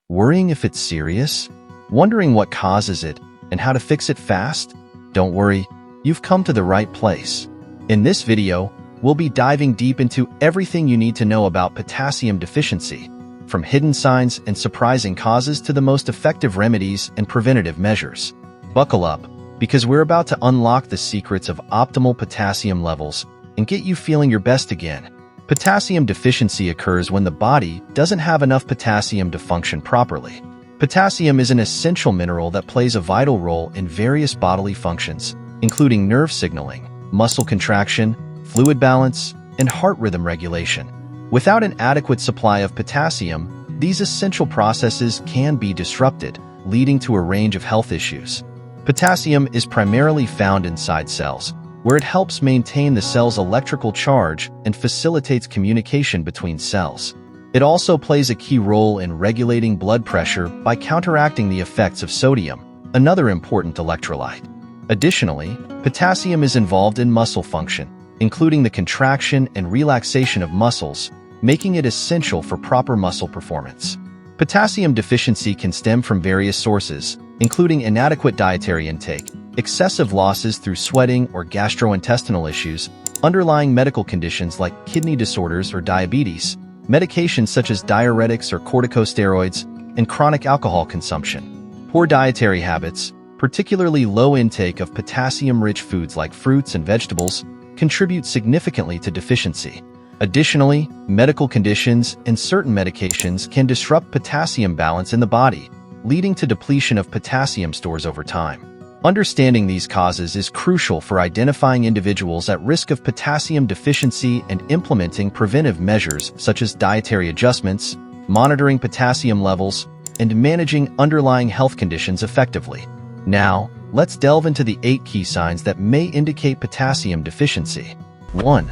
Worrying if it's serious? Wondering what causes it and how to fix it fast? Don't worry, you've come to the right place. In this video, we'll be diving deep into everything you need to know about potassium deficiency, from hidden signs and surprising causes to the most effective remedies and preventative measures. Buckle up, because we're about to unlock the secrets of optimal potassium levels and get you feeling your best again. Potassium deficiency occurs when the body doesn't have enough potassium to function properly. Potassium is an essential mineral that plays a vital role in various bodily functions, including nerve signaling, muscle contraction, fluid balance, and heart rhythm regulation. Without an adequate supply of potassium, these essential processes can be disrupted, leading to a range of health issues. Potassium is primarily found inside cells, where it helps maintain the cell's electrical charge and facilitates communication between cells. It also plays a key role in regulating blood pressure by counteracting the effects of sodium, another important electrolyte. Additionally, potassium is involved in muscle function, including the contraction and relaxation of muscles, making it essential for proper muscle performance. Potassium deficiency can stem from various sources, including inadequate dietary intake, excessive losses through sweating or gastrointestinal issues, underlying medical conditions like kidney disorders or diabetes, medications such as diuretics or corticosteroids, and chronic alcohol consumption. Poor dietary habits, particularly low intake of potassium-rich foods like fruits and vegetables, contribute significantly to deficiency. Additionally, medical conditions and certain medications can disrupt potassium balance in the body, leading to depletion of potassium stores over time. Understanding these causes is crucial for identifying individuals at risk of potassium deficiency and implementing preventive measures such as dietary adjustments, monitoring potassium levels, and managing underlying health conditions effectively. Now, let's delve into the 8 key signs that may indicate potassium deficiency. 1.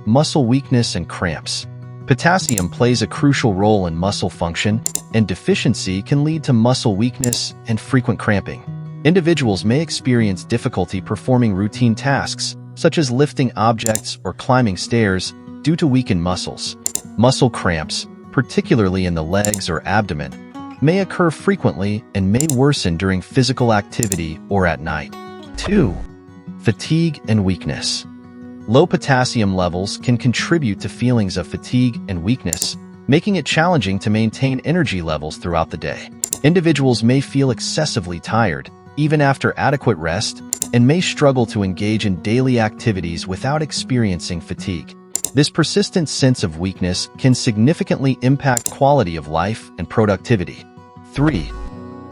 Muscle weakness and cramps. Potassium plays a crucial role in muscle function, and deficiency can lead to muscle weakness and frequent cramping. Individuals may experience difficulty performing routine tasks, such as lifting objects or climbing stairs, due to weakened muscles. Muscle cramps, particularly in the legs or abdomen, may occur frequently and may worsen during physical activity or at night. 2. Fatigue and weakness. Low potassium levels can contribute to feelings of fatigue and weakness, making it challenging to maintain energy levels throughout the day. Individuals may feel excessively tired, even after adequate rest, and may struggle to engage in daily activities without experiencing fatigue. This persistent sense of weakness can significantly impact quality of life and productivity. 3.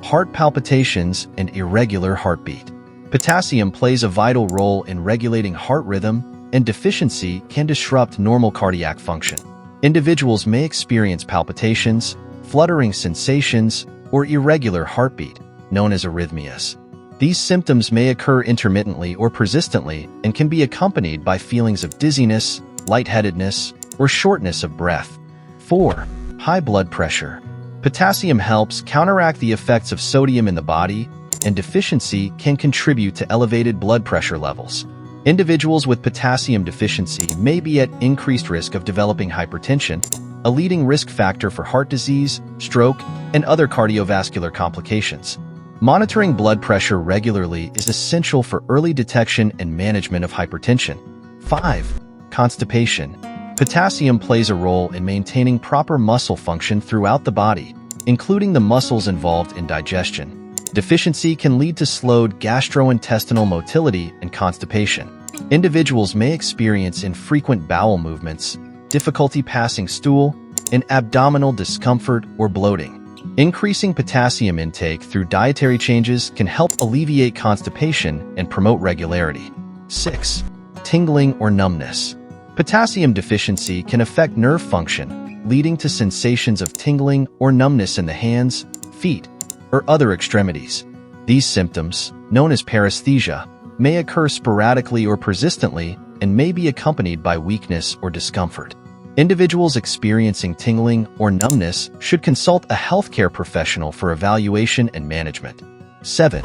Heart palpitations and irregular heartbeat. Potassium plays a vital role in regulating heart rhythm, and deficiency can disrupt normal cardiac function. Individuals may experience palpitations, fluttering sensations, or irregular heartbeat, known as arrhythmias. These symptoms may occur intermittently or persistently and can be accompanied by feelings of dizziness, lightheadedness, or shortness of breath. 4. High blood pressure. Potassium helps counteract the effects of sodium in the body, and deficiency can contribute to elevated blood pressure levels. Individuals with potassium deficiency may be at increased risk of developing hypertension, a leading risk factor for heart disease, stroke, and other cardiovascular complications. Monitoring blood pressure regularly is essential for early detection and management of hypertension. 5. Constipation. Potassium plays a role in maintaining proper muscle function throughout the body, including the muscles involved in digestion. Deficiency can lead to slowed gastrointestinal motility and constipation. Individuals may experience infrequent bowel movements, difficulty passing stool, and abdominal discomfort or bloating. Increasing potassium intake through dietary changes can help alleviate constipation and promote regularity. 6. Tingling or numbness. Potassium deficiency can affect nerve function, leading to sensations of tingling or numbness in the hands, feet, or other extremities. These symptoms, known as paresthesia, may occur sporadically or persistently and may be accompanied by weakness or discomfort. Individuals experiencing tingling or numbness should consult a healthcare professional for evaluation and management. 7.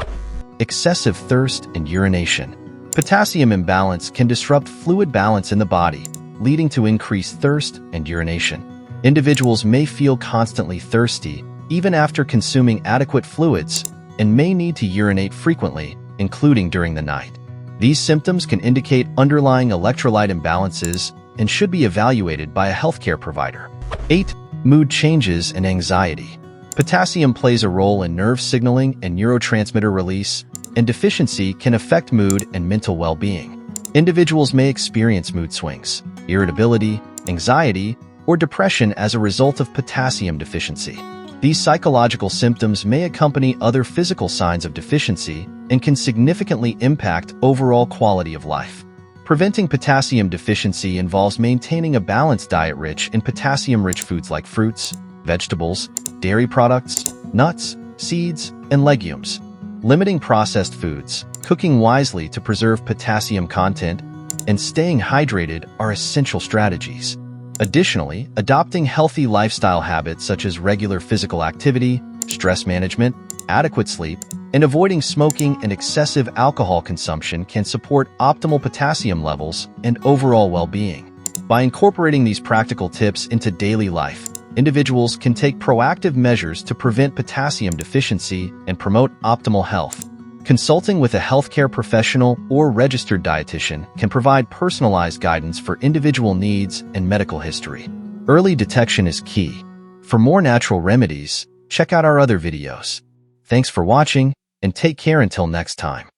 Excessive thirst and urination. Potassium imbalance can disrupt fluid balance in the body, leading to increased thirst and urination. Individuals may feel constantly thirsty, even after consuming adequate fluids, and may need to urinate frequently, including during the night. These symptoms can indicate underlying electrolyte imbalances and should be evaluated by a healthcare provider. 8. Mood changes and anxiety. Potassium plays a role in nerve signaling and neurotransmitter release, and deficiency can affect mood and mental well-being. Individuals may experience mood swings, irritability, anxiety, or depression as a result of potassium deficiency. These psychological symptoms may accompany other physical signs of deficiency and can significantly impact overall quality of life. Preventing potassium deficiency involves maintaining a balanced diet rich in potassium-rich foods like fruits, vegetables, dairy products, nuts, seeds, and legumes. Limiting processed foods, cooking wisely to preserve potassium content, and staying hydrated are essential strategies. Additionally, adopting healthy lifestyle habits such as regular physical activity, stress management, adequate sleep, and avoiding smoking and excessive alcohol consumption can support optimal potassium levels and overall well-being. By incorporating these practical tips into daily life, individuals can take proactive measures to prevent potassium deficiency and promote optimal health. Consulting with a healthcare professional or registered dietitian can provide personalized guidance for individual needs and medical history. Early detection is key. For more natural remedies, check out our other videos. Thanks for watching, and take care until next time.